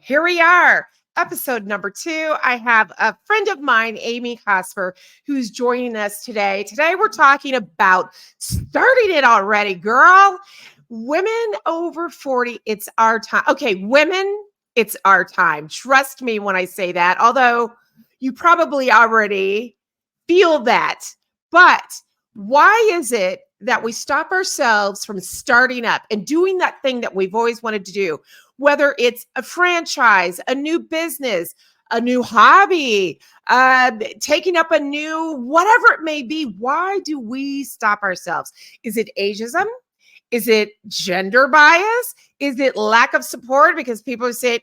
Here we are, episode number 2. I have a friend of mine, Amy Cosper, who's joining us today. Today, we're talking about starting it already, girl. Women over 40, it's our time. Okay, women, it's our time. Trust me when I say that, although you probably already feel that. But why is it that we stop ourselves from starting up and doing that thing that we've always wanted to do? Whether it's a franchise, a new business, a new hobby, taking up a new, whatever it may be, why do we stop ourselves? Is it ageism? Is it gender bias? Is it lack of support because people say,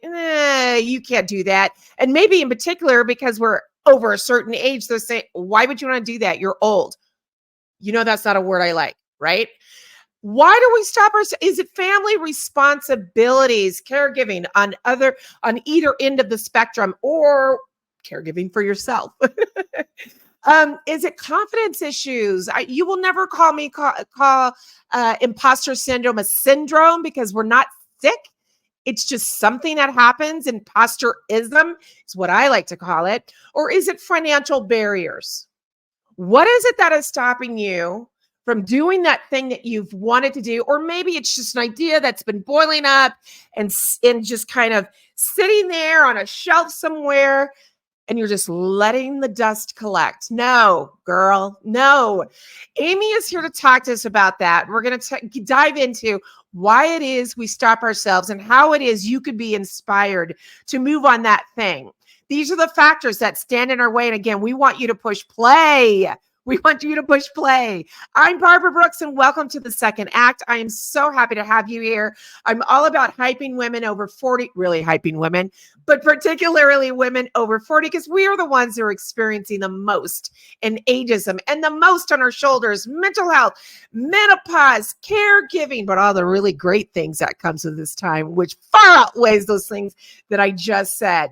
you can't do that? And maybe in particular, because we're over a certain age, they're saying, why would you want to do that? You're old. You know, that's not a word I like, right? Why do we stop ourselves? Is it family responsibilities, caregiving on either end of the spectrum, or caregiving for yourself? Is it confidence issues? You will never call me imposter syndrome a syndrome because we're not sick. It's just something that happens. Imposterism is what I like to call it. Or is it financial barriers? What is it that is stopping you from doing that thing that you've wanted to do? Or maybe it's just an idea that's been boiling up and just kind of sitting there on a shelf somewhere, and you're just letting the dust collect. No, girl, no. Amy is here to talk to us about that. We're going to dive into why it is we stop ourselves and how it is you could be inspired to move on that thing. These are the factors that stand in our way. And again, we want you to push play. We want you to push play. I'm Barbara Brooks, and welcome to the second act. I am so happy to have you here. I'm all about hyping women over 40, really hyping women, but particularly women over 40, because we are the ones who are experiencing the most in ageism and the most on our shoulders: mental health, menopause, caregiving, but all the really great things that comes with this time, which far outweighs those things that I just said.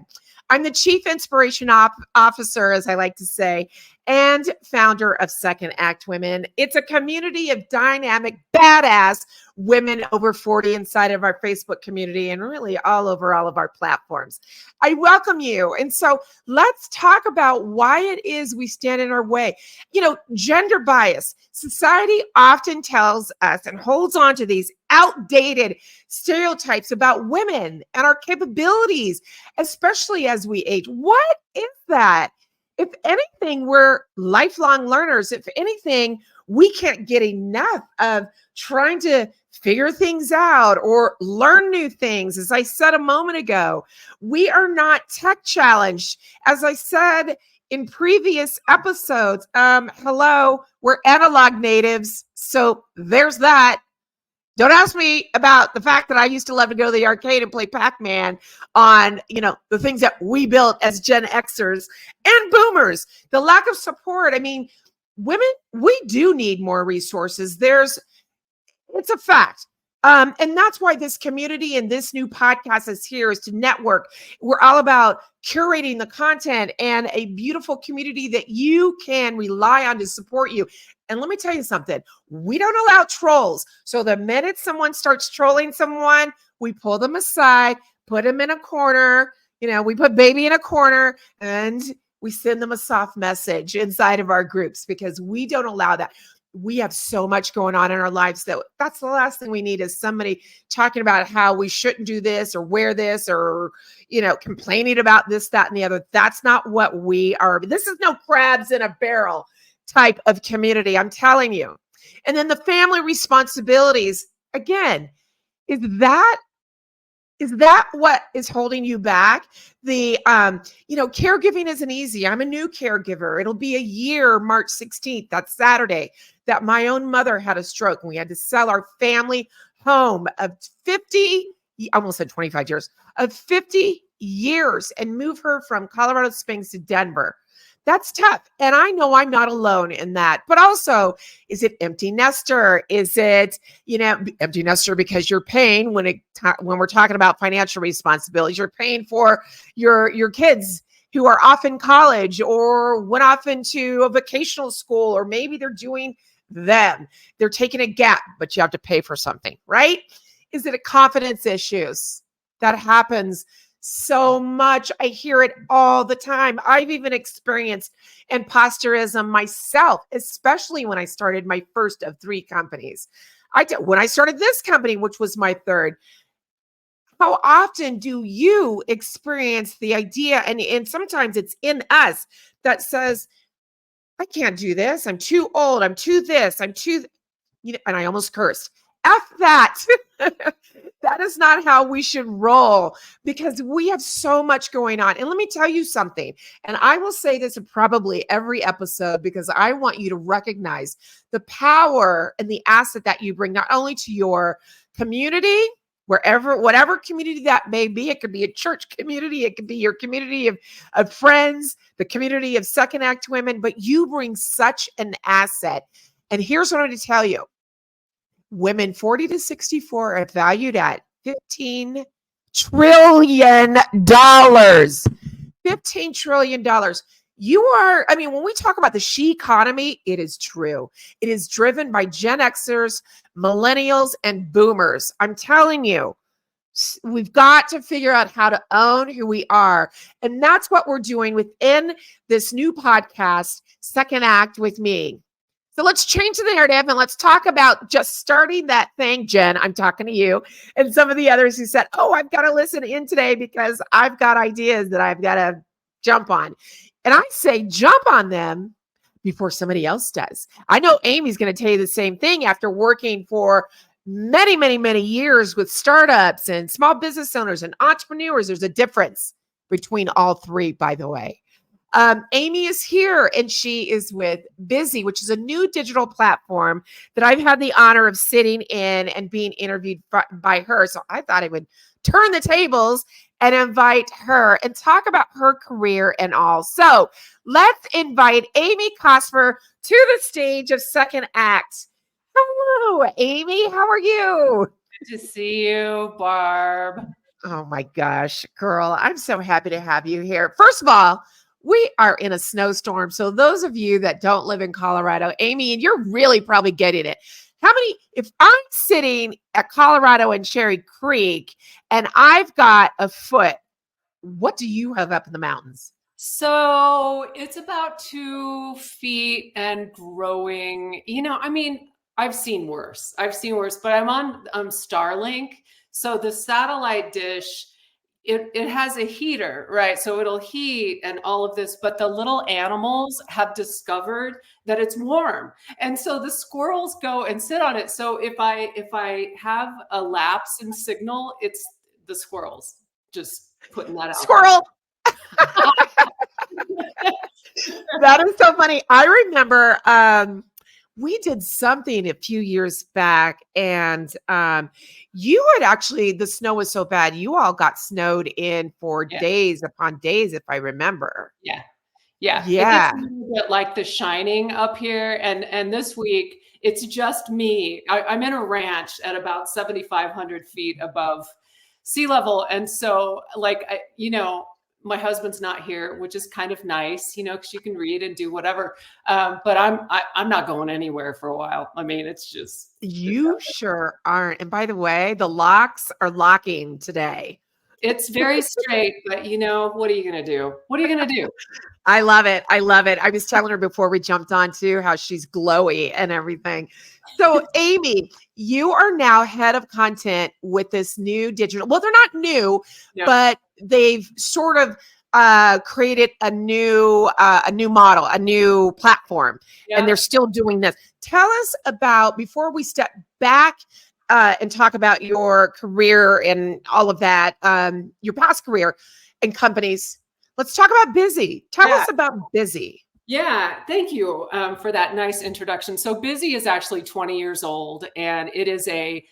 I'm the Chief Inspiration Officer, as I like to say, and founder of Second Act Women. It's a community of dynamic, badass women over 40 inside of our Facebook community and really all over all of our platforms. I welcome you. And so let's talk about why it is we stand in our way. You know, gender bias. Society often tells us and holds on to these outdated stereotypes about women and our capabilities, especially as we age. What is that? If anything, we're lifelong learners. If anything, we can't get enough of trying to figure things out or learn new things. As I said a moment ago, we are not tech challenged. As I said in previous episodes, hello, we're analog natives. So there's that. Don't ask me about the fact that I used to love to go to the arcade and play Pac-Man on, the things that we built as Gen Xers and boomers. The lack of support. I mean, women, we do need more resources. It's a fact. And that's why this community and this new podcast is here, is to network. We're all about curating the content and a beautiful community that you can rely on to support you. And let me tell you something, we don't allow trolls. So the minute someone starts trolling someone, we pull them aside, put them in a corner, we put baby in a corner, and we send them a soft message inside of our groups, because we don't allow that. We have so much going on in our lives that's the last thing we need, is somebody talking about how we shouldn't do this or wear this or, complaining about this, that, and the other. That's not what we are. This is no crabs in a barrel type of community, I'm telling you. And then the family responsibilities, again, is that what is holding you back? The, caregiving isn't easy. I'm a new caregiver. It'll be a year, March 16th, that's Saturday, that my own mother had a stroke, and we had to sell our family home of 50, I almost said 25 years, of 50 years, and move her from Colorado Springs to Denver. That's tough. And I know I'm not alone in that. But also, is it empty nester? Is it, empty nester because you're paying when we're talking about financial responsibilities, you're paying for your kids who are off in college or went off into a vocational school, or maybe they're doing them. They're taking a gap, but you have to pay for something, right? Is it a confidence issues that happens so much. I hear it all the time. I've even experienced imposterism myself, especially when I started my first of 3 companies. When I started this company, which was my third. How often do you experience the idea, and sometimes it's in us that says, I can't do this. I'm too old. I'm too this. I'm too, and I almost cursed. F that. That is not how we should roll because we have so much going on. And let me tell you something. And I will say this in probably every episode because I want you to recognize the power and the asset that you bring not only to your community, whatever community that may be. It could be a church community. It could be your community of friends, the community of second act women, but you bring such an asset. And here's what I'm going to tell you. Women 40 to 64 are valued at $15 trillion. $15 trillion. When we talk about the she economy, it is true. It is driven by Gen Xers, millennials, and boomers. I'm telling you, we've got to figure out how to own who we are. And that's what we're doing within this new podcast, Second Act with Me. So let's change the narrative and let's talk about just starting that thing. Jen, I'm talking to you and some of the others who said, oh, I've got to listen in today because I've got ideas that I've got to jump on. And I say jump on them before somebody else does. I know Amy's going to tell you the same thing after working for many, many, many years with startups and small business owners and entrepreneurs. There's a difference between all 3, by the way. Amy is here and she is with Bizee, which is a new digital platform that I've had the honor of sitting in and being interviewed by her. So I thought I would turn the tables and invite her and talk about her career and all. So let's invite Amy Cosper to the stage of Second Act. Hello, Amy. How are you? Good to see you, Barb. Oh my gosh, girl. I'm so happy to have you here. First of all, we are in a snowstorm. So those of you that don't live in Colorado, Amy, and you're really probably getting it. If I'm sitting at Colorado and Cherry Creek and I've got a foot, what do you have up in the mountains? So it's about 2 feet and growing. I've seen worse, but I'm on Starlink. So the satellite dish, it has a heater, right? So it'll heat and all of this, but the little animals have discovered that it's warm. And so the squirrels go and sit on it. So if I have a lapse in signal, it's the squirrels just putting that out. Squirrel. That is so funny. I remember we did something a few years back and you had actually, the snow was so bad, you all got snowed in for days upon days, if I remember. Yeah. It is a little bit like The Shining up here. And this week, it's just me. I'm in a ranch at about 7,500 feet above sea level. And so my husband's not here, which is kind of nice, because you can read and do whatever. But I'm not going anywhere for a while. I mean, it's just. You sure aren't. And by the way, the locks are locking today. It's very straight, but what are you going to do? What are you going to do? I love it. I was telling her before we jumped on too, how she's glowy and everything. So Amy, you are now head of content with this new digital. Well, they're not new, but they've sort of created a new model, a new platform, and they're still doing this. Tell us about, before we step back and talk about your career and all of that, your past career and companies. Let's talk about Bizee. Tell us about Bizee. Yeah, thank you for that nice introduction. So Bizee is actually 20 years old, and it is a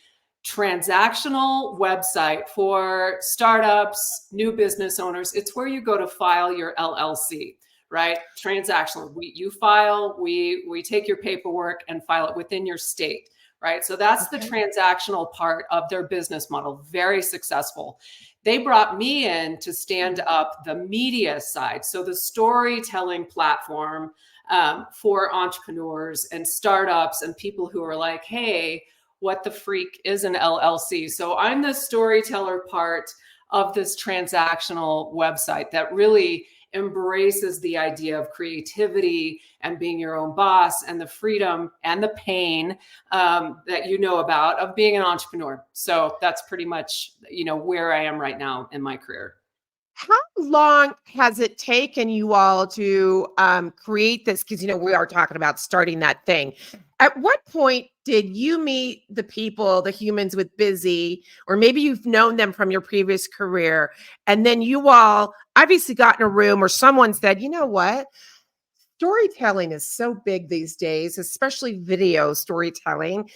transactional website for startups, new business owners. It's where you go to file your LLC, right? Transactional. You file, we take your paperwork and file it within your state, right? So that's the transactional part of their business model. Very successful. They brought me in to stand up the media side. So the storytelling platform for entrepreneurs and startups and people who are like, hey, what the freak is an LLC? So I'm the storyteller part of this transactional website that really embraces the idea of creativity and being your own boss and the freedom and the pain that you know about of being an entrepreneur. So that's pretty much, where I am right now in my career. How long has it taken you all to create this? Because, we are talking about starting that thing. At what point did you meet the people, the humans with Bizee, or maybe you've known them from your previous career, and then you all obviously got in a room or someone said, you know what? Storytelling is so big these days, especially video storytelling.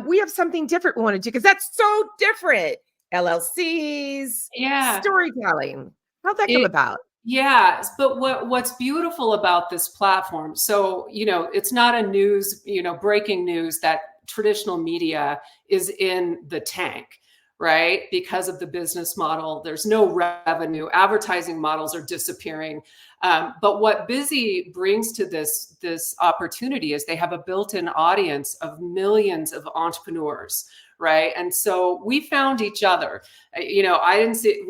We have something different we want to do because that's so different. LLCs, Yeah. storytelling. How'd that come It, about? yeah, but what's beautiful about this platform, so it's not a news, breaking news that traditional media is in the tank, right? Because of the business model, there's no revenue. Advertising models are disappearing. But what Bizee brings to this opportunity is they have a built-in audience of millions of entrepreneurs, right? And so we found each other. I didn't see,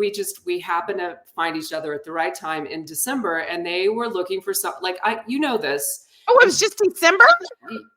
we happened to find each other at the right time in December, and they were looking for something like, this. Oh, it was just December?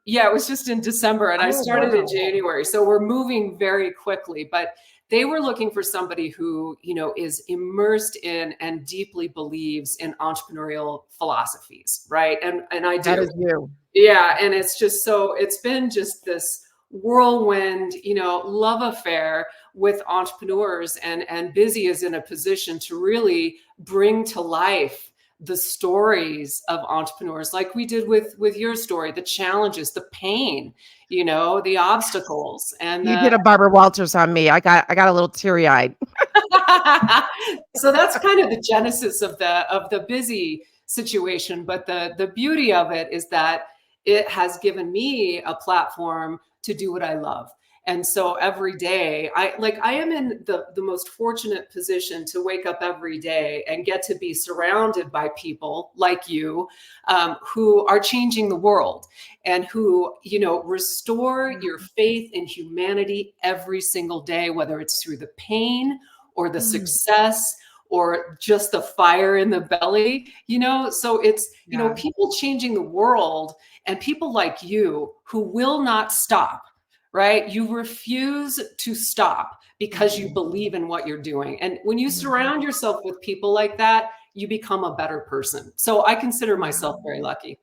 Yeah, it was just in December, and I Oh, started in wow. January. So we're moving very quickly, but they were looking for somebody who, is immersed in and deeply believes in entrepreneurial philosophies, right? And I That do. is you. Yeah, and it's been just this whirlwind, love affair with entrepreneurs, and Bizee is in a position to really bring to life the stories of entrepreneurs, like we did with your story, the challenges, the pain, the obstacles, and You did a Barbara Walters on me. I got a little teary-eyed. so that's kind of the genesis of the Bizee situation. But the beauty of it is that it has given me a platform to do what I love. And so every day I am in the most fortunate position to wake up every day and get to be surrounded by people like you, who are changing the world and who, restore your faith in humanity every single day, whether it's through the pain or the Mm, success or just the fire in the belly, so it's, yeah. people changing the world, and people like you who will not stop, right? You refuse to stop because you Mhm. believe in what you're doing. And when you Mhm. surround yourself with people like that, you become a better person. So I consider myself Yeah. very lucky.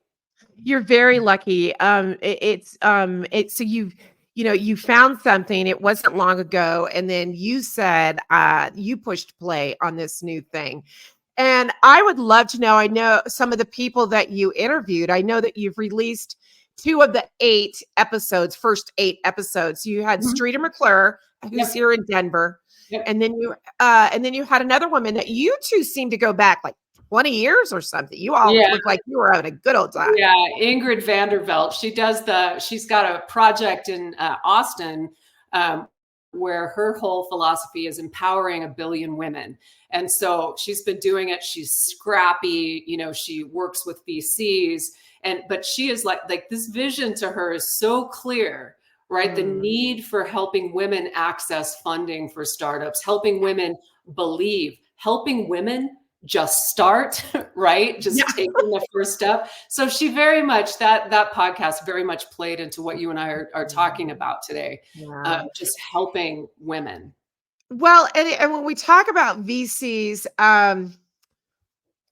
You're very lucky. It's so you found something. It wasn't long ago, and then you said you pushed play on this new thing. And I would love to know. I know some of the people that you interviewed. I know that you've released two of the first 8 episodes. You had Mhm. Streeter McClure, who's Yep. here in Denver, Yep. and then you had another woman that you two seem to go back like 20 years or something. You all Yeah. look like you were having a good old time. Yeah, Ingrid Vandervelt. She's got a project in Austin, um, where her whole philosophy is empowering 1 billion women. And so she's been doing it. She's scrappy, she works with VCs, but she is like this vision to her is so clear, right? The Mm. need for helping women access funding for startups, helping women believe, helping women just start, right? Yeah. Just taking the first step. So she very much, that podcast very much played into what you and I are talking about today, Yeah. just helping women. Well, and when we talk about VCs,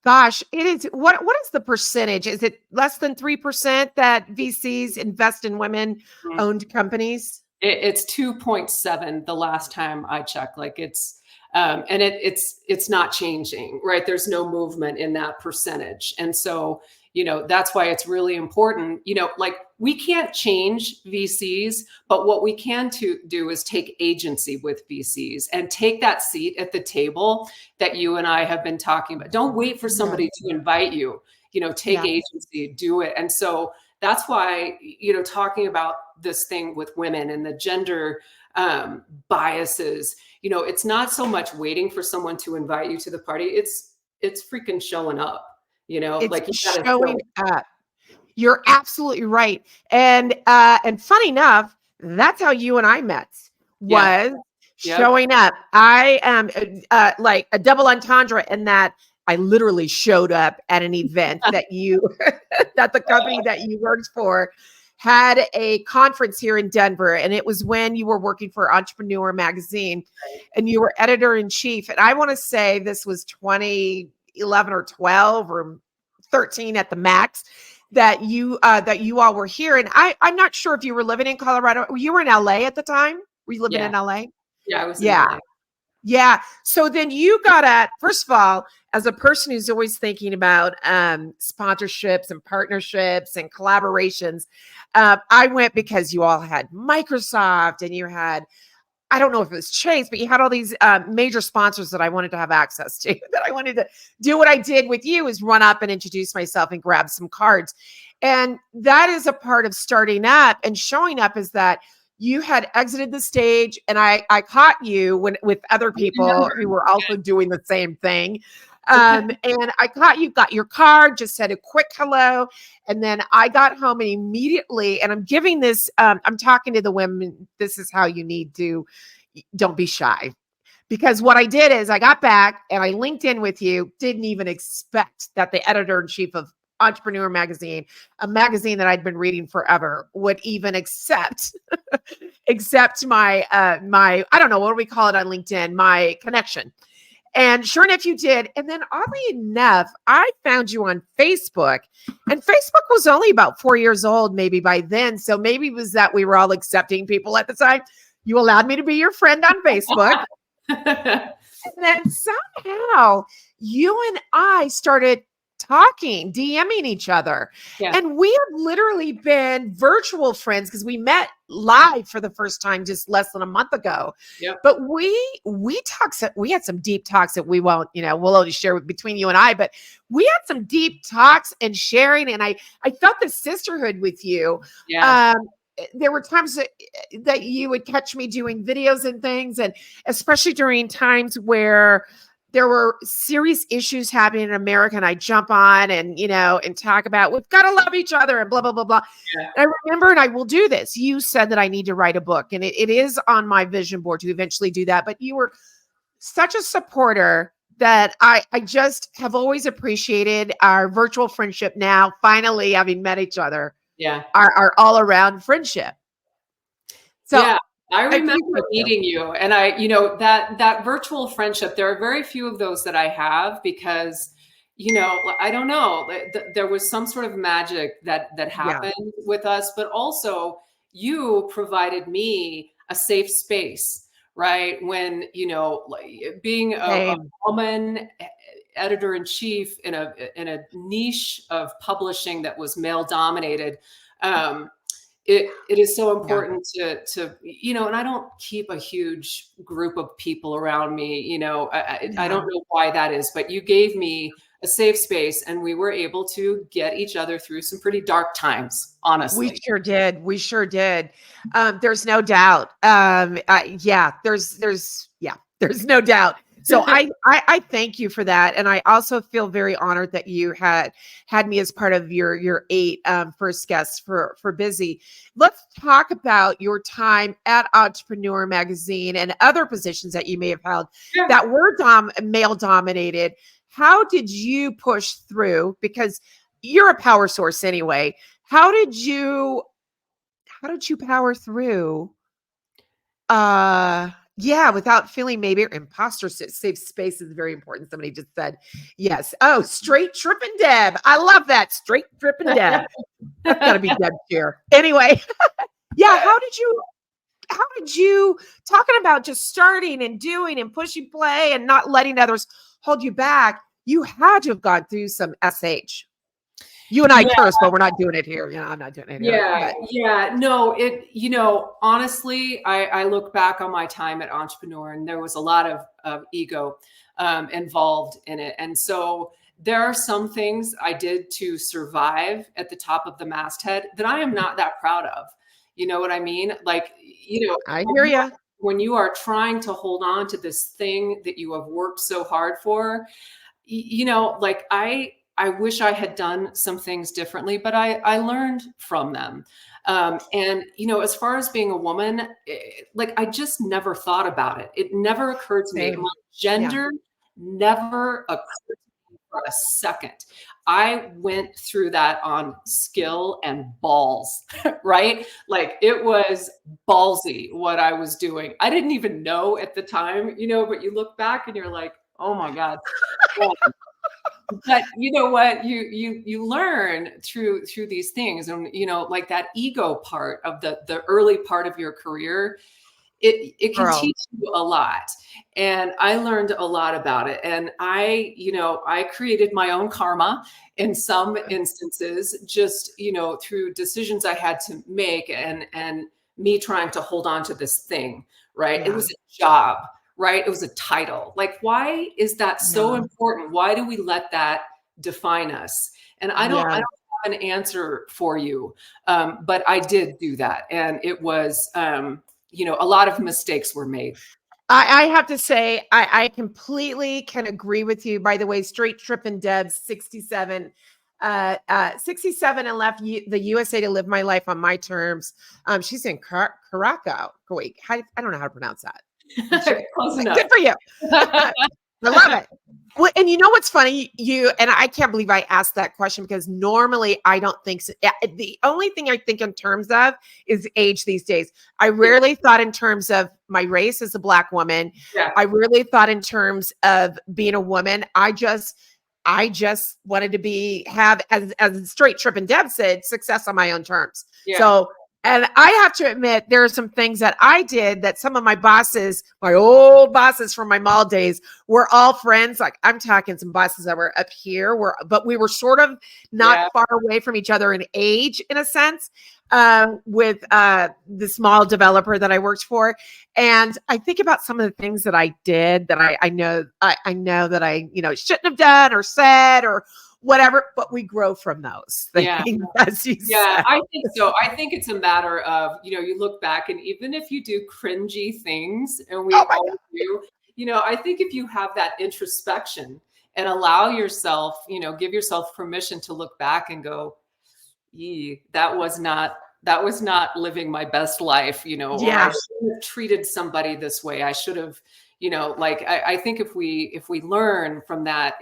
gosh, it is what is the percentage? Is it less than 3% that VCs invest in Mhm. women-owned companies? It's 2.7 the last time I checked. Like and it's not changing, right? There's no movement in that percentage. And so, that's why it's really important, like we can't change VCs, but what we can do is take agency with VCs and take that seat at the table that you and I have been talking about. Don't wait for Yeah. somebody to invite you, take Yeah. agency, do it. And so that's why, talking about this thing with women and the gender biases, it's not so much waiting for someone to invite you to the party. It's freaking showing up, It's like you got to show. showing up. You're absolutely right. And funny enough, that's how you and I met Yeah. was Yep. Showing up. I am like a double entendre in that I literally showed up at an event that you, that the company that you worked for had a conference here in Denver. And it was when you were working for Entrepreneur Magazine and you were editor in chief. And I want to say this was 2011 or 12 or 13 at the max that you all were here. And I'm not sure if you were living in Colorado. You were in LA at the time. Were you living Yeah. in LA? Yeah. I was in Yeah. LA. Yeah. So then you got at, first of all, as a person who's always thinking about sponsorships and partnerships and collaborations, I went because you all had Microsoft and you had, I don't know if it was Chase, but you had all these major sponsors that I wanted to have access to, that I wanted to do what I did with you is run up and introduce myself and grab some cards. And that is a part of starting up and showing up, is that you had exited the stage and I caught you with other I people remember. who were also doing the same thing. And I caught you, got your card, just said a quick hello. And then I got home and immediately, and I'm giving this, I'm talking to the women, this is how you need to, don't be shy. Because what I did is I got back and I linked in with you, didn't even expect that the editor in chief of Entrepreneur Magazine, a magazine that I'd been reading forever, would even accept my my, I don't know, what do we call it on LinkedIn, my connection. And sure enough, you did. And then oddly enough, I found you on Facebook, and Facebook was only about 4 years old, maybe by then. So maybe it was that we were all accepting people at the time. You allowed me to be your friend on Facebook. And then somehow you and I started talking, DMing each other. Yeah. And we have literally been virtual friends because we met live for the first time just less than a month ago. Yep. But we had some deep talks that we won't, we'll only share between you and I, but we had some deep talks and sharing. And I felt the sisterhood with you. Yeah. There were times that you would catch me doing videos and things, and especially during times where there were serious issues happening in America, and I jump on and and talk about we've got to love each other and blah blah blah blah. Yeah. And I remember, and I will do this. You said that I need to write a book, and it is on my vision board to eventually do that. But you were such a supporter that I just have always appreciated our virtual friendship. Now, finally having met each other. Yeah. Our all around friendship. So Yeah. I I remember appreciate you. meeting you, and that virtual friendship, there are very few of those that I have because, I don't know, there was some sort of magic that Yeah. happened with us, but also you provided me a safe space, right? When, like, being a Same. woman editor in chief in a niche of publishing that was male dominated. It is so Yeah. important to and I don't keep a huge group of people around me. I Yeah. don't know why that is, but you gave me a safe space, and we were able to get each other through some pretty dark times, We honestly. sure did. We sure did. There's no doubt. Yeah, there's no doubt. So I thank you for that, and I also feel very honored that you had me as part of your eight first guests for Bizee. Let's talk about your time at Entrepreneur Magazine and other positions that you may have held Yeah. that were male dominated. How did you push through? Because you're a power source anyway. How did you power through? Yeah, without feeling maybe imposter safe space is very important. Somebody just said yes. Oh, straight tripping Deb. I love that. Straight tripping Deb. That's gotta be Deb's chair. Anyway, yeah, how did you talking about just starting and doing and pushing play and not letting others hold you back? You had to have gone through some SH. You and I Yeah. curse, but we're not doing it here. I'm not doing it here. Yeah, But yeah. No, honestly, I look back on my time at Entrepreneur, and there was a lot of ego involved in it. And so there are some things I did to survive at the top of the masthead that I am not that proud of. You know what I mean? Like, I hear you. when you are trying to hold on to this thing that you have worked so hard for, like I wish I had done some things differently, but I learned from them. And, as far as being a woman, like I just never thought about it. It never occurred to me. My Same. Yeah. gender never occurred for a second. I went through that on skill and balls, right? Like it was ballsy what I was doing. I didn't even know at the time, but you look back and you're like, oh my God. But you know what? You learn through these things, and like that ego part of the early part of your career, it can Girl. teach you a lot. And I learned a lot about it. And I created my own karma in some instances, just, through decisions I had to make and me trying to hold on to this thing, right? It Yeah. was a job, right? It was a title. Like, why is that so Yeah. important? Why do we let that define us? And I don't Yeah. have an answer for you. But I did do that. And it was, a lot of mistakes were made. I have to say, I completely can agree with you. By the way, Straight Trippin' Deb's 67, 67 and left the USA to live my life on my terms. She's in Caraco. Wait, I don't know how to pronounce that. Close enough. Good for you. I love it. Well, and you know what's funny? And I can't believe I asked that question because normally I don't think so. The only thing I think in terms of is age these days. I rarely thought in terms of my race as a Black woman. Yeah. I really thought in terms of being a woman. I just wanted to have as Straight Trippin' Deb said, success on my own terms. Yeah. So, and I have to admit, there are some things that I did that some of my bosses, my old bosses from my mall days, were all friends. Like I'm talking some bosses that were up here, but we were sort of not far away from each other in age, in a sense, with the small developer that I worked for. And I think about some of the things that I did that I know that I shouldn't have done or said or whatever, but we grow from those things, as you said. I think so. I think it's a matter of, you look back and even if you do cringy things, and we all do, I think if you have that introspection and allow yourself, give yourself permission to look back and go, that was not living my best life, or I shouldn't have treated somebody this way. I should have, I think if we learn from that,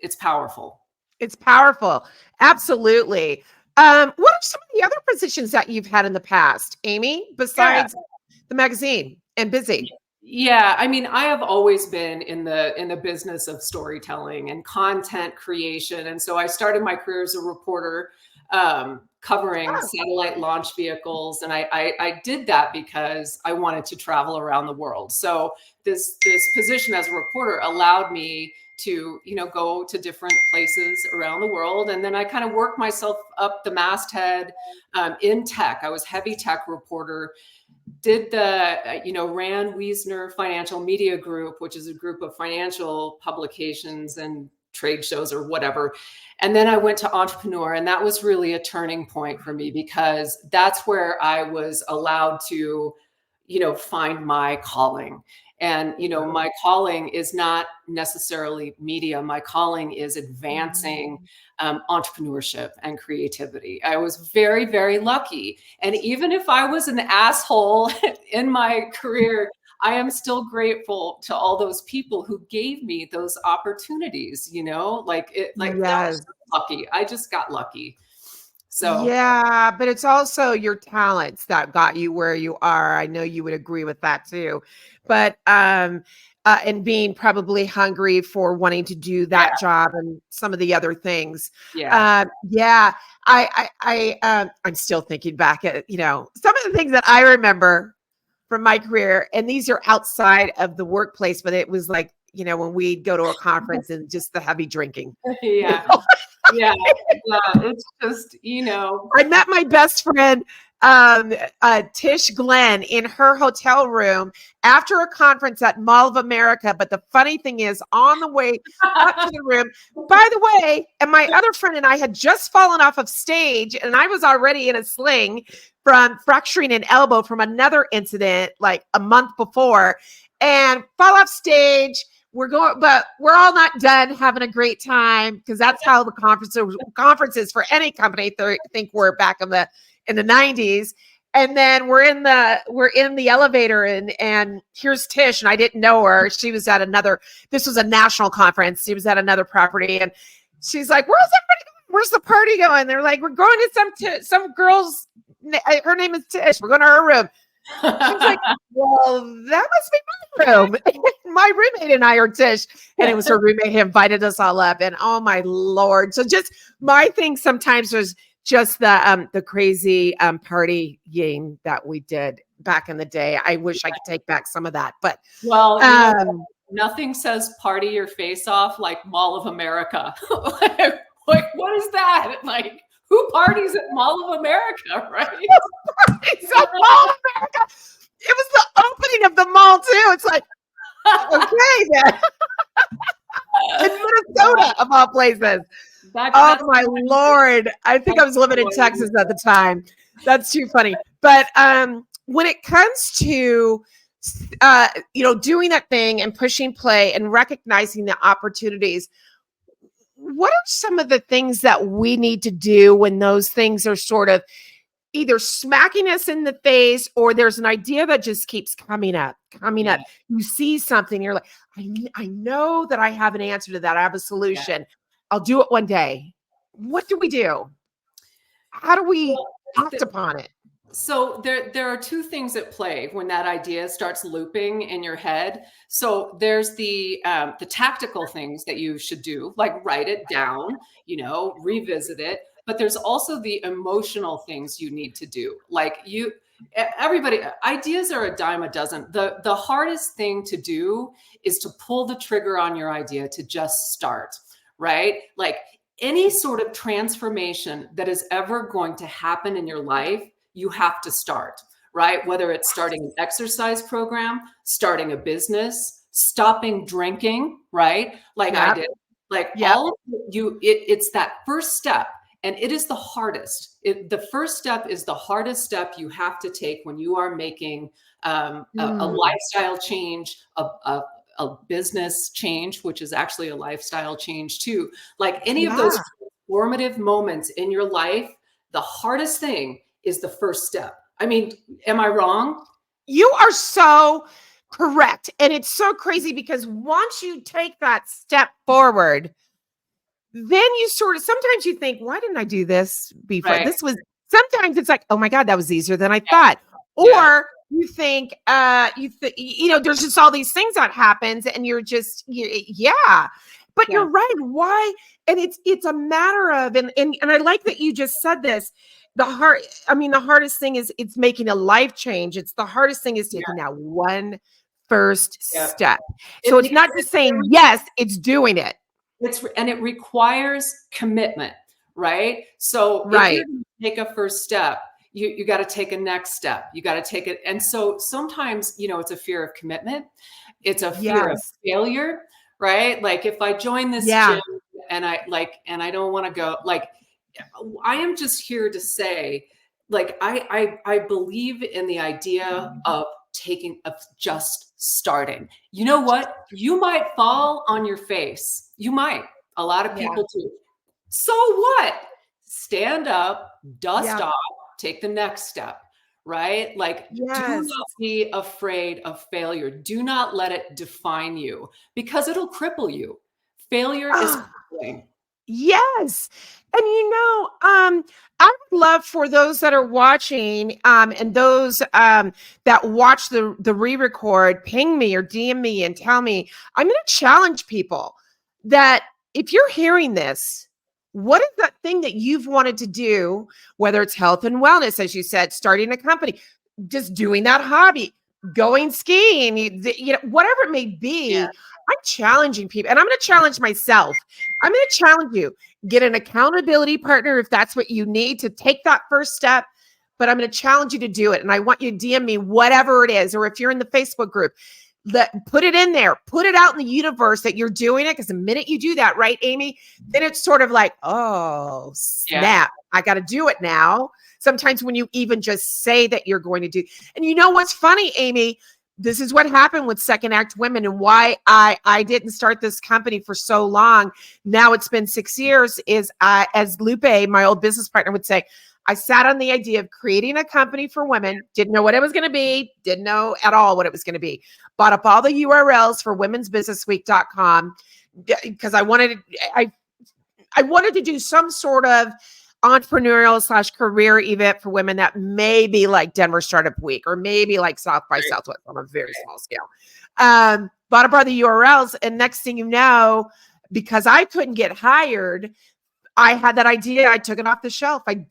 it's powerful. It's powerful. Absolutely. What are some of the other positions that you've had in the past, Amy, besides the magazine and Bizee? Yeah, I mean, I have always been in the business of storytelling and content creation. And so I started my career as a reporter, covering satellite launch vehicles. And I did that because I wanted to travel around the world. So this position as a reporter allowed me to, go to different places around the world. And then I kind of worked myself up the masthead in tech. I was heavy tech reporter, did the, ran Wiesner Financial Media Group, which is a group of financial publications and trade shows or whatever. And then I went to entrepreneur, and that was really a turning point for me because that's where I was allowed to, find my calling. And, my calling is not necessarily media. My calling is advancing entrepreneurship and creativity. I was very, very lucky. And even if I was an asshole in my career, I am still grateful to all those people who gave me those opportunities, that was lucky. I just got lucky. So yeah, but it's also your talents that got you where you are. I know you would agree with that too. But and being probably hungry for wanting to do that job and some of the other things. I'm still thinking back at, some of the things that I remember from my career, and these are outside of the workplace, but it was like, when we'd go to a conference and just the heavy drinking. It's just, I met my best friend, Tish Glenn, in her hotel room after a conference at Mall of America. But the funny thing is, on the way up to the room, by the way, and my other friend and I had just fallen off of stage, and I was already in a sling from fracturing an elbow from another incident like a month before, and fall off stage. we're going, but we're all not done having a great time, because that's how the conferences for any company think we're back in the 90s. And then we're in the elevator, and here's Tish, and I didn't know her. She was at this was a national conference. She was at another property, and she's like, where's the party going? They're like, we're going to some girl's, her name is Tish. We're going to her room. She's like, well, that must be my room. My roommate and I are Tish. And it was her roommate who invited us all up. And oh my Lord. So just my thing sometimes was just the crazy partying that we did back in the day. I wish I could take back some of that. But well, nothing says party your face off like Mall of America. Like, what is that? Like, who parties at Mall of America, right? Parties at Mall of America. It was the opening of the mall too. It's like, okay, then. In Minnesota, of all places. Oh my Lord. I think I was living in Texas at the time. That's too funny. But when it comes to doing that thing and pushing play and recognizing the opportunities, what are some of the things that we need to do when those things are sort of either smacking us in the face, or there's an idea that just keeps coming up? You see something, you're like, I know that I have an answer to that. I have a solution. I'll do it one day. What do we do? How do we act upon it? So there are two things at play when that idea starts looping in your head. So there's the tactical things that you should do, like write it down, revisit it. But there's also the emotional things you need to do. Like everybody, ideas are a dime a dozen. The hardest thing to do is to pull the trigger on your idea to just start, right? Like any sort of transformation that is ever going to happen in your life, you have to start, right? Whether it's starting an exercise program, starting a business, stopping drinking, right? Like I did, all of it's that first step. And it is the hardest. The first step is the hardest step you have to take when you are making a lifestyle change, a business change, which is actually a lifestyle change too. Like any of those formative moments in your life, the hardest thing is the first step. I mean, am I wrong? You are so correct. And it's so crazy because once you take that step forward, then you sometimes you think, why didn't I do this before? Right. Sometimes it's like, oh my God, that was easier than I thought. Or you think, there's just all these things that happens and you're just, but you're right. Why? And it's a matter of, and I like that you just said this, the hardest thing is it's making a life change. It's the hardest thing is taking that one first step. So it's not just saying yes, it's doing it. And it requires commitment, right? So if you're going to take a first step, you got to take a next step. You got to take it. And so sometimes, it's a fear of commitment. It's a fear of failure, right? Like if I join this gym and I don't want to go, like, I am just here to say, like, I believe in the idea of just starting. You know what? You might fall on your face. You might. A lot of people do. So what? Stand up, dust off, take the next step, right? Like, do not be afraid of failure. Do not let it define you because it'll cripple you. Failure is crippling. Yes. And I would love for those that are watching and those that watch the re-record, ping me or DM me and tell me. I'm going to challenge people that if you're hearing this, what is that thing that you've wanted to do, whether it's health and wellness, as you said, starting a company, just doing that hobby, going skiing, whatever it may be. I'm challenging people, and I'm going to challenge myself. I'm going to challenge you. Get an accountability partner if that's what you need to take that first step. But I'm going to challenge you to do it. And I want you to DM me whatever it is, or if you're in the Facebook group, put it in there, put it out in the universe that you're doing it. Because the minute you do that, right, Amy, then it's sort of like, oh, snap, I got to do it now. Sometimes when you even just say that you're going to do, and you know what's funny, Amy, this is what happened with Second Act Women, and why I didn't start this company for so long. Now it's been 6 years. Is as Lupe, my old business partner, would say, I sat on the idea of creating a company for women, didn't know what it was going to be, didn't know at all what it was going to be. Bought up all the URLs for womensbusinessweek.com because I wanted to do some sort of entrepreneurial / career event for women that may be like Denver Startup Week or maybe like South by Southwest on a very small scale. Bought up all the URLs, and next thing you know, because I couldn't get hired, I had that idea. I took it off the shelf. I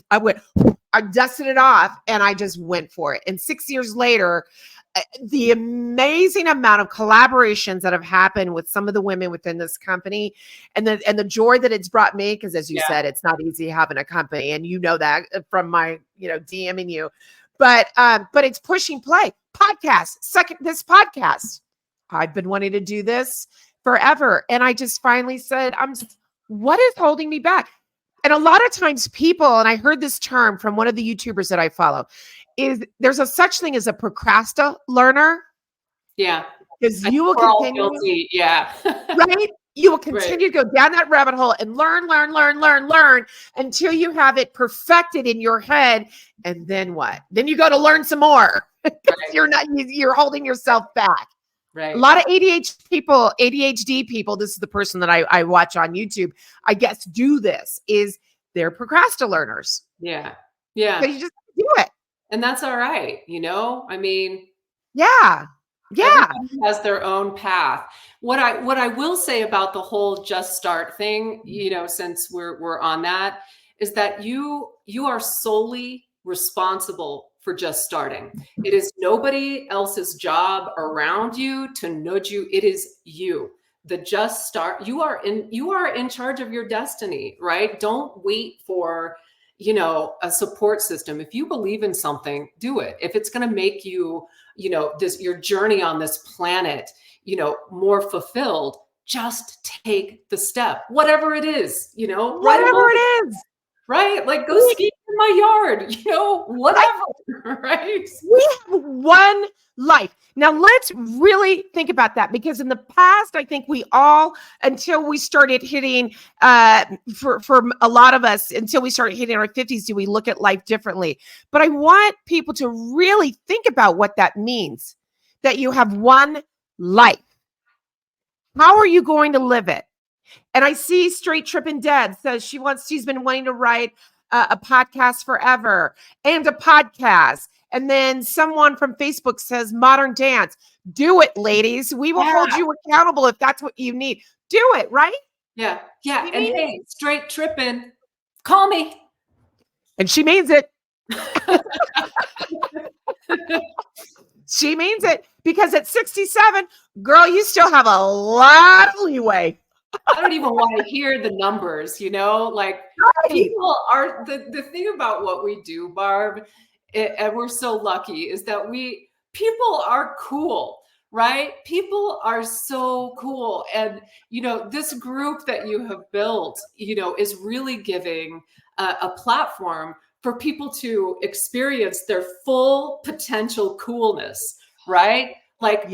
dusted it off, and I just went for it. And 6 years later, the amazing amount of collaborations that have happened with some of the women within this company, and the joy that it's brought me, because as you said, it's not easy having a company, and you know that from my DMing you, but it's pushing play podcast. This podcast, I've been wanting to do this forever, and I just finally said, what is holding me back? And a lot of times people, and I heard this term from one of the YouTubers that I follow, is there's a such thing as a procrastinator. Yeah. Because you will continue. Yeah. Right? You will continue to go down that rabbit hole and learn until you have it perfected in your head. And then what? Then you go to learn some more. You're holding yourself back. Right. A lot of ADHD people, this is the person that I watch on YouTube, I guess, do this, is they're procrastinators. Yeah. Yeah. So you just do it. And that's all right. I mean, yeah. Everybody has their own path. What I will say about the whole just start thing, since we're on that, is that you are solely responsible for just starting. It is nobody else's job around you to nudge you. It is you. The just start. You are in charge of your destiny, right? Don't wait for a support system. If you believe in something, do it. If it's going to make you, your journey on this planet, more fulfilled, just take the step, whatever it is, whatever it is, right? Like go ski in my yard, whatever, right? We have one life. Now let's really think about that, because in the past, I think we all, until we started hitting, for a lot of us, until we started hitting our 50s, do we look at life differently? But I want people to really think about what that means, that you have one life. How are you going to live it? And I see Straight Trippin' Deb says she's been wanting to write a podcast forever, and a podcast. And then someone from Facebook says modern dance. Do it, ladies. We will hold you accountable if that's what you need. Do it, right? Yeah. Yeah. And hey, Straight Trippin', call me. And she means it. She means it, because at 67, girl, you still have a lot of leeway. I don't even want to hear the numbers, like people are the thing about what we do, Barb, and we're so lucky, is that people are cool, right? People are so cool. And, this group that you have built, is really giving a platform for people to experience their full potential coolness, right? Like,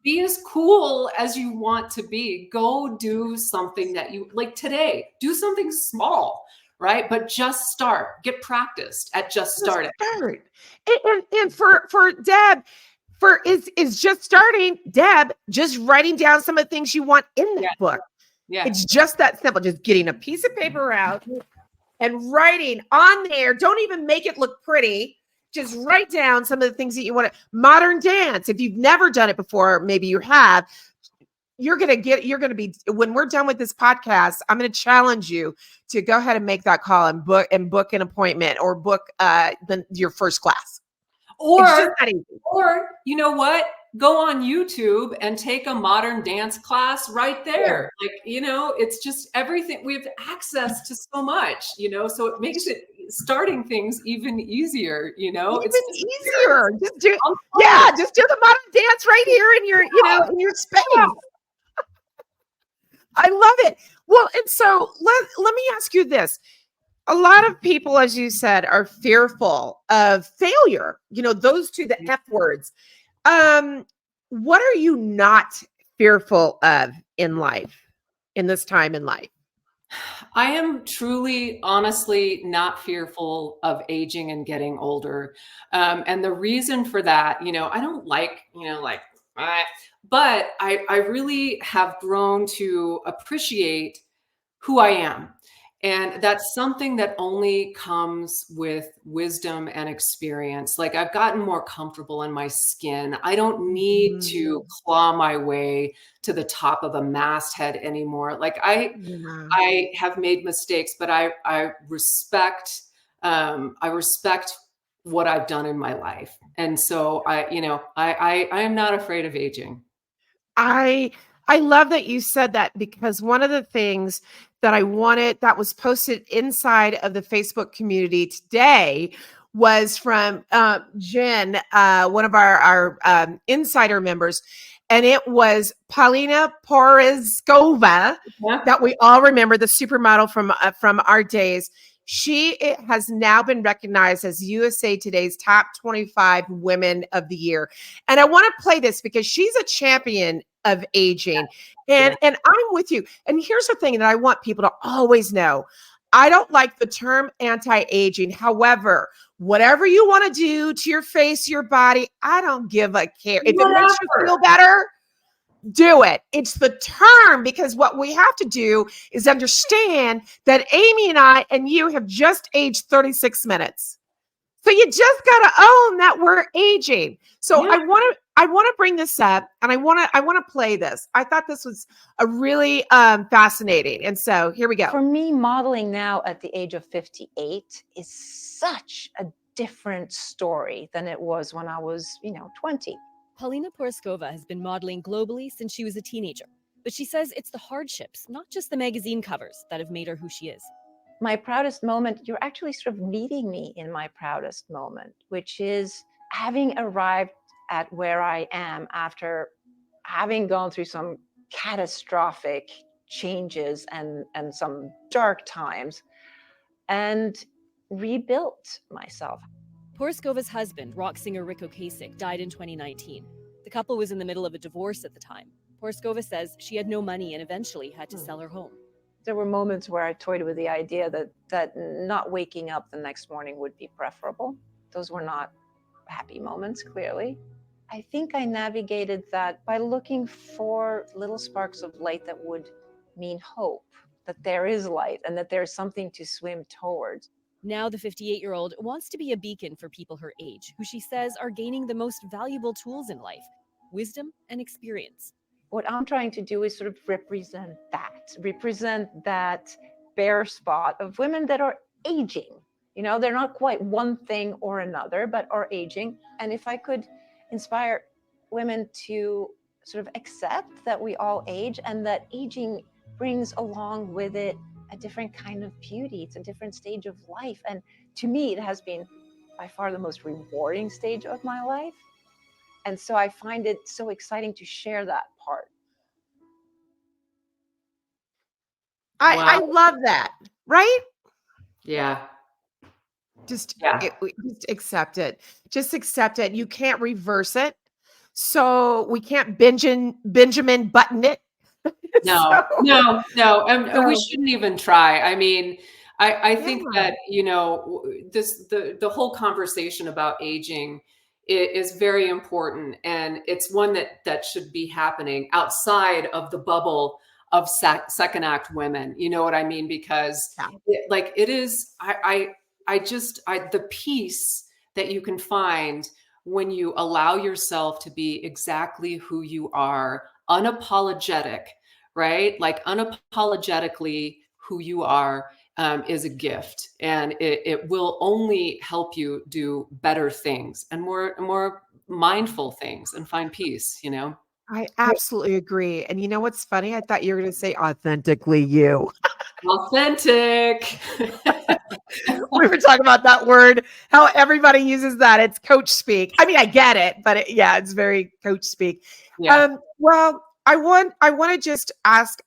be as cool as you want to be. Go do something that you like today. Do something small, right? But just start. Get practiced at just starting. And for Deb, is just starting, Deb, just writing down some of the things you want in that book. Yeah. It's just that simple. Just getting a piece of paper out and writing on there. Don't even make it look pretty. Just write down some of the things that you want to. Modern dance. If you've never done it before, maybe you have. You're going to be, when we're done with this podcast, I'm going to challenge you to go ahead and make that call and book an appointment, or book your first class. Or you know what? Go on YouTube and take a modern dance class right there. Like, it's just everything. We have access to so much, so it makes it starting things even easier, It's easier. Just do the modern dance right here in your, in your space. I love it. Well, and so let me ask you this. A lot of people, as you said, are fearful of failure. Those two, the F words. What are you not fearful of in life, in this time in life? I am truly, honestly not fearful of aging and getting older. And the reason for that, I don't like, ah, but I really have grown to appreciate who I am. And that's something that only comes with wisdom and experience. Like I've gotten more comfortable in my skin. I don't need to Mhm. claw my way to the top of a masthead anymore. Like Yeah. I have made mistakes, but I respect I respect what I've done in my life. And so I am not afraid of aging. I I love that you said that because one of the things that I wanted that was posted inside of the Facebook community today was from Jen, one of our insider members, and it was Paulina Poreskova Yeah. that we all remember, the supermodel from our days. Has now been recognized as USA Today's top 25 women of the year. And I want to play this because she's a champion of aging. Yeah. And I'm with you. And here's the thing that I want people to always know. I don't like the term anti-aging. However, whatever you want to do to your face, your body, I don't give a care. If it makes you Whatever. feel better, do it. It's the term because what we have to do is understand that Amy and I and you have just aged 36 minutes. So you just got to own that we're aging. So Yeah. I want to bring this up and I want to play this. I thought this was a really fascinating. And so here we go. For me, modeling now at the age of 58 is such a different story than it was when I was, 20. Paulina Poreskova has been modeling globally since she was a teenager, but she says it's the hardships, not just the magazine covers, that have made her who she is. My proudest moment, you're actually sort of meeting me in my proudest moment, which is having arrived at where I am after having gone through some catastrophic changes and some dark times and rebuilt myself. Poreskova's husband, rock singer Rick Ocasek, died in 2019. The couple was in the middle of a divorce at the time. Poreskova says she had no money and eventually had to sell her home. There were moments where I toyed with the idea that not waking up the next morning would be preferable. Those were not happy moments, clearly. I think I navigated that by looking for little sparks of light that would mean hope, that there is light and that there's something to swim towards. Now the 58-year-old wants to be a beacon for people her age, who she says are gaining the most valuable tools in life: wisdom and experience. What I'm trying to do is sort of represent that bare spot of women that are aging. They're not quite one thing or another, but are aging. And if I could inspire women to sort of accept that we all age and that aging brings along with it a different kind of beauty. It's a different stage of life. And to me, it has been by far the most rewarding stage of my life. And so I find it so exciting to share that part. I Wow. love that. Right? Yeah. Just Yeah. just accept it. Just accept it. You can't reverse it. So we can't Benjamin Button it. No, So, no, and we so shouldn't even try. I mean, I think yeah. that, the whole conversation about aging is very important, and it's one that should be happening outside of the bubble of second act women. You know what I mean? Because Yeah. it is, the peace that you can find when you allow yourself to be exactly who you are, unapologetic, right? Like unapologetically who you are, is a gift, and it will only help you do better things and more mindful things and find peace. I absolutely agree. And you know what's funny? I thought you were going to say authentically you. Authentic. We were talking about that word, how everybody uses that. It's coach speak. I mean, I get it, but yeah, it's very coach speak. Yeah. Well, want to just ask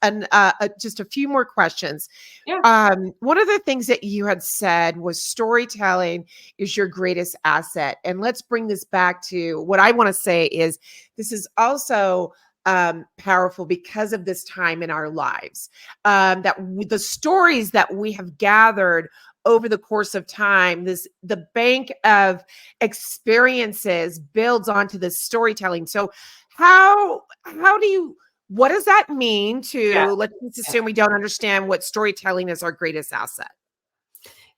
just a few more questions. Yeah. One of the things that you had said was storytelling is your greatest asset. And let's bring this back to what I want to say is this is also powerful because of this time in our lives. The stories that we have gathered over the course of time, the bank of experiences builds onto this storytelling. So how do you what does that mean Yeah. to, let's just assume we don't understand what storytelling is our greatest asset?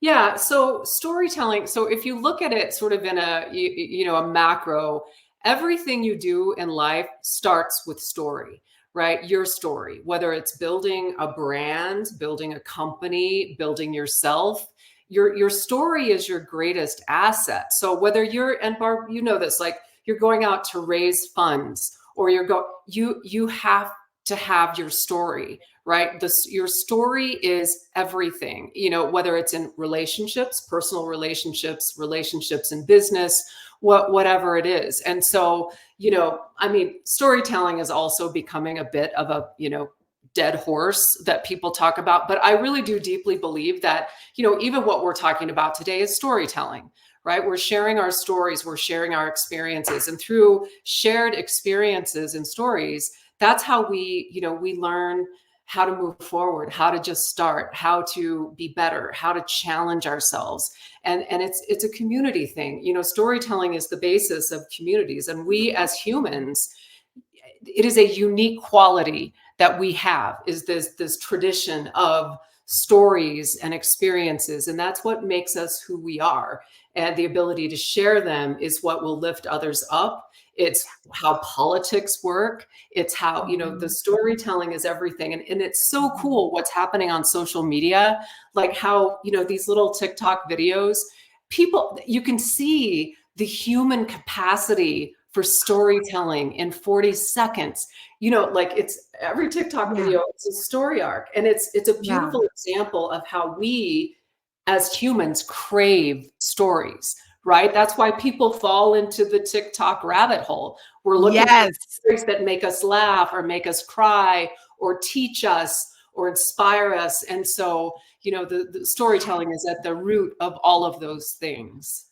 Yeah. So storytelling. So if you look at it sort of in a macro, everything you do in life starts with story, right? Your story, whether it's building a brand, building a company, building yourself, your story is your greatest asset. So whether and Barb, you know this, like you're going out to raise funds or you have to have your story, right? Your story is everything, whether it's in relationships, personal relationships, relationships in business, whatever it is. And so, storytelling is also becoming a bit of a, dead horse that people talk about. But I really do deeply believe that, even what we're talking about today is storytelling, right? We're sharing our stories, we're sharing our experiences, and through shared experiences and stories, that's how we learn how to move forward, how to just start, how to be better, how to challenge ourselves. And it's a community thing. Storytelling is the basis of communities. And we as humans, it is a unique quality that we have, is this tradition of stories and experiences. And that's what makes us who we are. And the ability to share them is what will lift others up. It's how politics work. It's how, the storytelling is everything. And it's so cool what's happening on social media, like how, these little TikTok videos, you can see the human capacity for storytelling in 40 seconds. Like it's every TikTok video, it's a story arc. And it's a beautiful example of how we as humans crave stories, right? That's why people fall into the TikTok rabbit hole. We're looking for stories that make us laugh or make us cry or teach us or inspire us. And so, the storytelling is at the root of all of those things.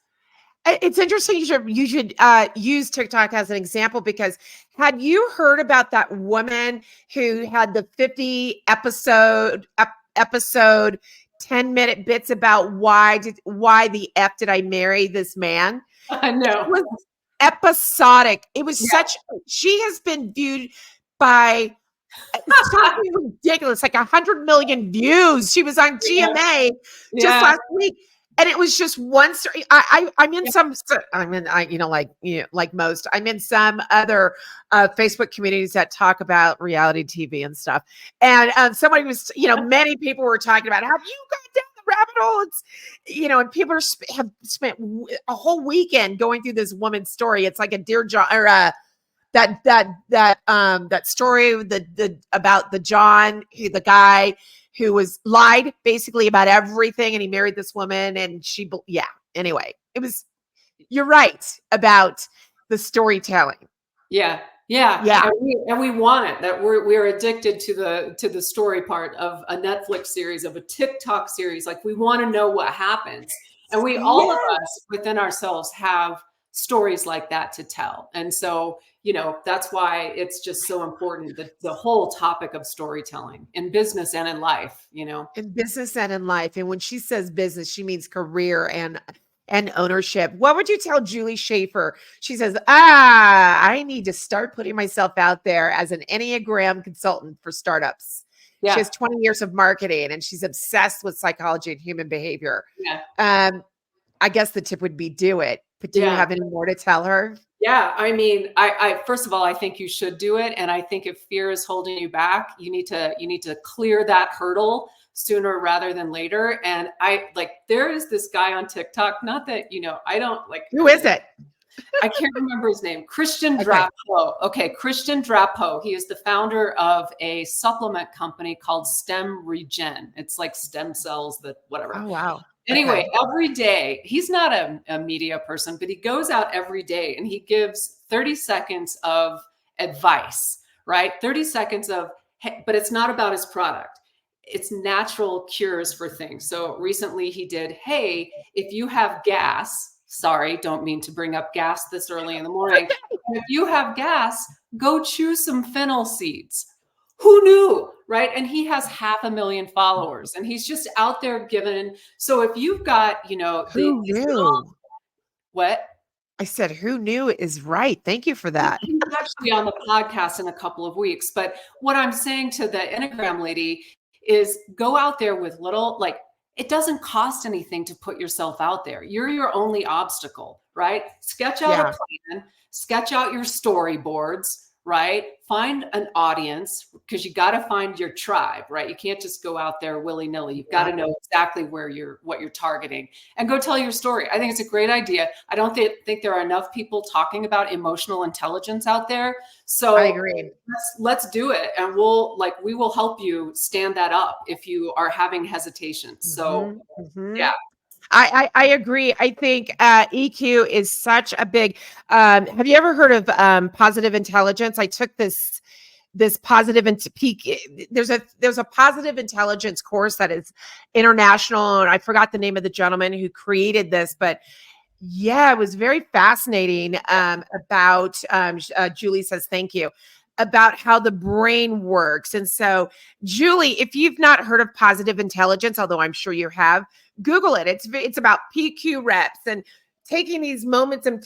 It's interesting you should use TikTok as an example, because had you heard about that woman who had the 50 episode 10-minute bits about why the F did I marry this man? I know. It was episodic. It was she has been viewed by something ridiculous, like 100 million views. She was on GMA just last week. And it was just one story. I'm in like most, I'm in some other Facebook communities that talk about reality TV and stuff. And somebody was, many people were talking about, have you gone down the rabbit hole? It's, and people have spent a whole weekend going through this woman's story. It's like a Dear John, or that story about the John, the guy who was lied basically about everything, and he married this woman, and anyway, you're right about the storytelling. Yeah. And we want it. That we're addicted to the story part of a Netflix series, of a TikTok series. Like, we want to know what happens. And all of us within ourselves have stories like that to tell. And so, that's why it's just so important, that the whole topic of storytelling in business and in life, in business and in life. And when she says business, she means career and ownership. What would you tell Julie Schaefer? She says, I need to start putting myself out there as an Enneagram consultant for startups. She has 20 years of marketing, and she's obsessed with psychology and human behavior. I guess the tip would be do it. But do you have any more to tell her? Yeah. I mean, I first of all, I think you should do it. And I think if fear is holding you back, you need to clear that hurdle sooner rather than later. And there is this guy on TikTok, not that, I don't like. Who is it? I can't remember his name. Christian Drapeau. Okay. Christian Drapeau. He is the founder of a supplement company called Stem Regen. It's like stem cells, whatever. Oh, wow. Anyway, every day, he's not a media person, but he goes out every day and he gives 30 seconds of advice, right? 30 seconds of, hey, but it's not about his product. It's natural cures for things. So recently he did, hey, if you have gas, sorry, don't mean to bring up gas this early in the morning. If you have gas, go choose some fennel seeds. Who knew, right? And he has 500,000 followers and he's just out there giving. So if you've got, Who knew? What? I said, who knew is right. Thank you for that. He's actually on the podcast in a couple of weeks. But what I'm saying to the Enneagram lady is go out there with little, like, it doesn't cost anything to put yourself out there. You're your only obstacle, right? Sketch out a plan, sketch out your storyboards, right? Find an audience because you got to find your tribe, right? You can't just go out there willy-nilly. You've got to know exactly what you're targeting and go tell your story. I think it's a great idea. I don't think there are enough people talking about emotional intelligence out there. So I agree. Let's do it. And we will help you stand that up if you are having hesitation. So yeah. I agree. I think EQ is such a big. Have you ever heard of positive intelligence? I took this positive into peak. There's a positive intelligence course that is international, and I forgot the name of the gentleman who created this, but yeah, it was very fascinating. About Julie says thank you. About how the brain works. And so, Julie, if you've not heard of positive intelligence, although I'm sure you have, Google it. It's about PQ reps and taking these moments of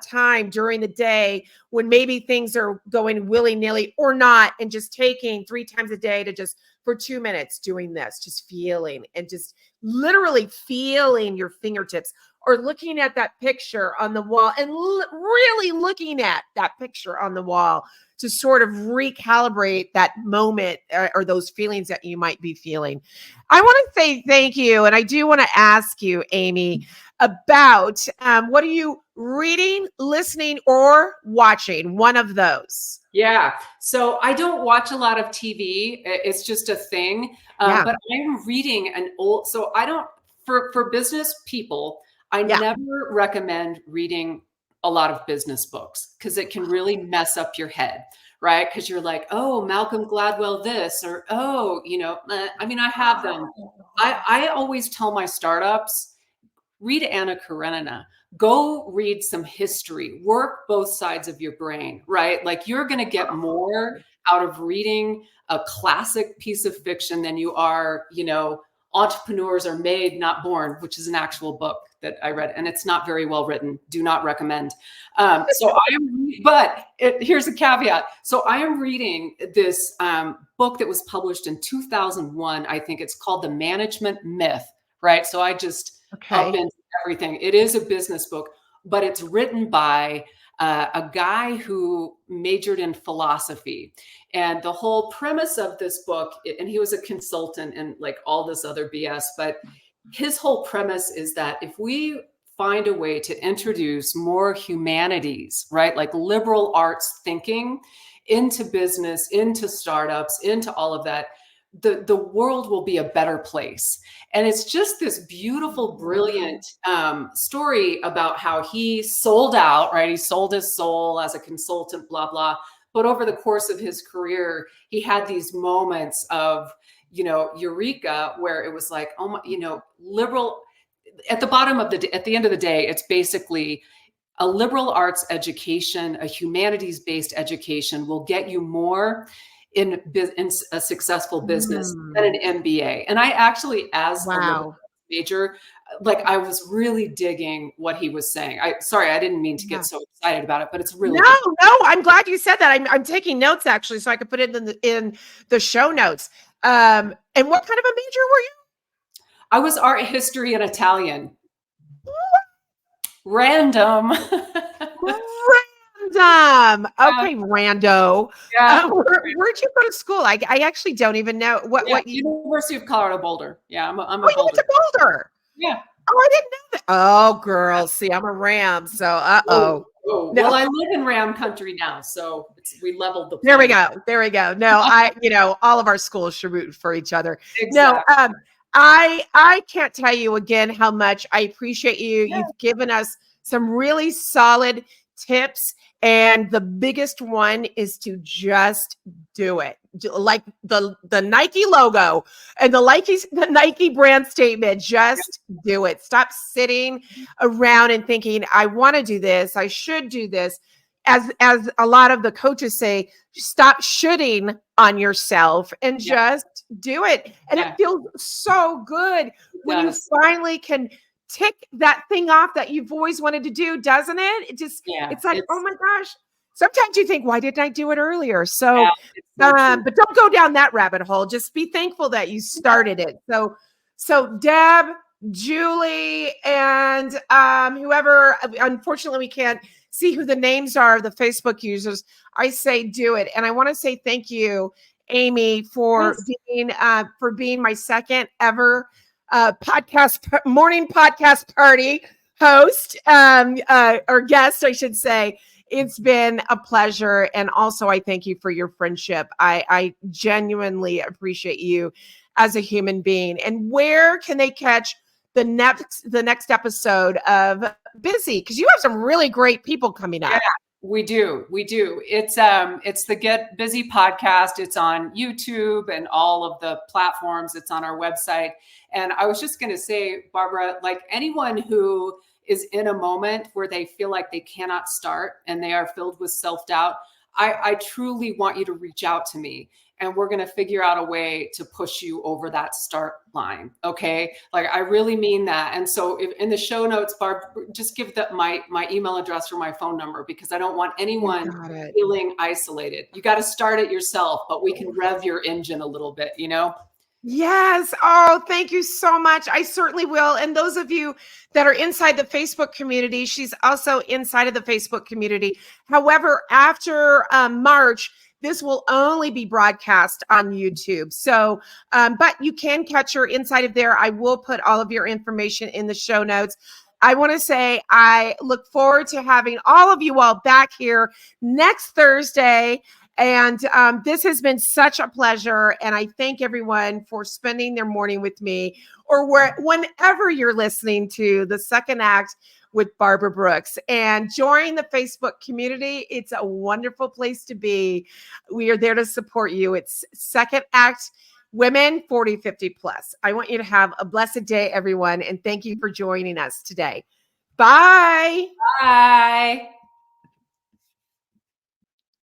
time during the day when maybe things are going willy-nilly or not, and just taking 3 times a day to just for 2 minutes doing this, just feeling and just literally feeling your fingertips, or looking at that picture on the wall and really looking at that picture on the wall to sort of recalibrate that moment or those feelings that you might be feeling. I want to say thank you. And I do want to ask you, Amy, about what are you reading, listening, or watching? One of those. Yeah. So I don't watch a lot of TV. It's just a thing. But I'm reading so I don't, for business people, I never recommend reading a lot of business books because it can really mess up your head, right? Because you're like, oh, Malcolm Gladwell this, or, oh, I have them. I always tell my startups, read Anna Karenina, go read some history, work both sides of your brain, right? Like you're going to get more out of reading a classic piece of fiction than you are, Entrepreneurs Are Made, Not Born, which is an actual book that I read, and it's not very well written. Do not recommend. Here's a caveat. So I am reading this book that was published in 2001. I think it's called The Management Myth, right? So I just up into everything. It is a business book, but it's written by a guy who majored in philosophy. And the whole premise of this book, and he was a consultant and like all this other BS, but his whole premise is that if we find a way to introduce more humanities, right, like liberal arts thinking into business, into startups, into all of that, the world will be a better place. And it's just this beautiful, brilliant story about how he sold out, right? He sold his soul as a consultant, blah, blah. But over the course of his career, he had these moments of, eureka, where it was like, oh my, liberal, at the end of the day, it's basically a liberal arts education, a humanities-based education will get you more in a successful business than an MBA. And I actually, as a liberal major, like I was really digging what he was saying. Sorry, I didn't mean to get so excited about it, but it's really no. I'm glad you said that. I'm taking notes actually, so I could put it in the show notes. And what kind of a major were you? I was art history and Italian. Random. Okay, rando. Yeah. Where'd you go to school? I actually don't even know what University of Colorado Boulder. Yeah, I'm a Boulder. You went to Boulder. Yeah. Oh, I didn't know that. Oh, girl. See, I'm a Ram, so Oh. No. Well, I live in Ram country now, so we leveled the. There we go. No, all of our schools should root for each other. Exactly. No, I can't tell you again how much I appreciate you. Yeah. You've given us some really solid tips. And the biggest one is to just do it. Like the Nike logo and the Nike brand statement, just do it. Stop sitting around and thinking, I want to do this, I should do this. As a lot of the coaches say, stop shoulding on yourself and just do it. And it feels so good when you finally can tick that thing off that you've always wanted to do, doesn't it? It just, it's like, oh my gosh. Sometimes you think, why didn't I do it earlier? So, but don't go down that rabbit hole. Just be thankful that you started it. So Deb, Julie, and whoever, unfortunately we can't see who the names are of the Facebook users. I say do it. And I want to say thank you, Amy, for being my second ever morning podcast party host, or guest, I should say. It's been a pleasure. And also I thank you for your friendship. I genuinely appreciate you as a human being. And where can they catch the next episode of Bizee? Because you have some really great people coming up. Yeah, we do. It's the Get Bizee podcast. It's on YouTube and all of the platforms. It's on our website. And I was just going to say, Barbara, like anyone who is in a moment where they feel like they cannot start and they are filled with self-doubt, I truly want you to reach out to me, and we're going to figure out a way to push you over that start line. Okay. Like I really mean that. And so if in the show notes, Barb, just give my email address or my phone number, because I don't want anyone feeling isolated. You got to start it yourself, but we can rev your engine a little bit, you know? Yes. Oh, thank you so much. I certainly will. And those of you that are inside the Facebook community, she's also inside of the Facebook community. However, after March, this will only be broadcast on YouTube. So, but you can catch her inside of there. I will put all of your information in the show notes. I want to say I look forward to having all of you all back here next Thursday. And this has been such a pleasure. And I thank everyone for spending their morning with me, or whenever you're listening to the second act with Barbara Brooks. And join the Facebook community. It's a wonderful place to be. We are there to support you. It's Second Act Women 40-50 Plus. I want you to have a blessed day, everyone. And thank you for joining us today. Bye. Bye.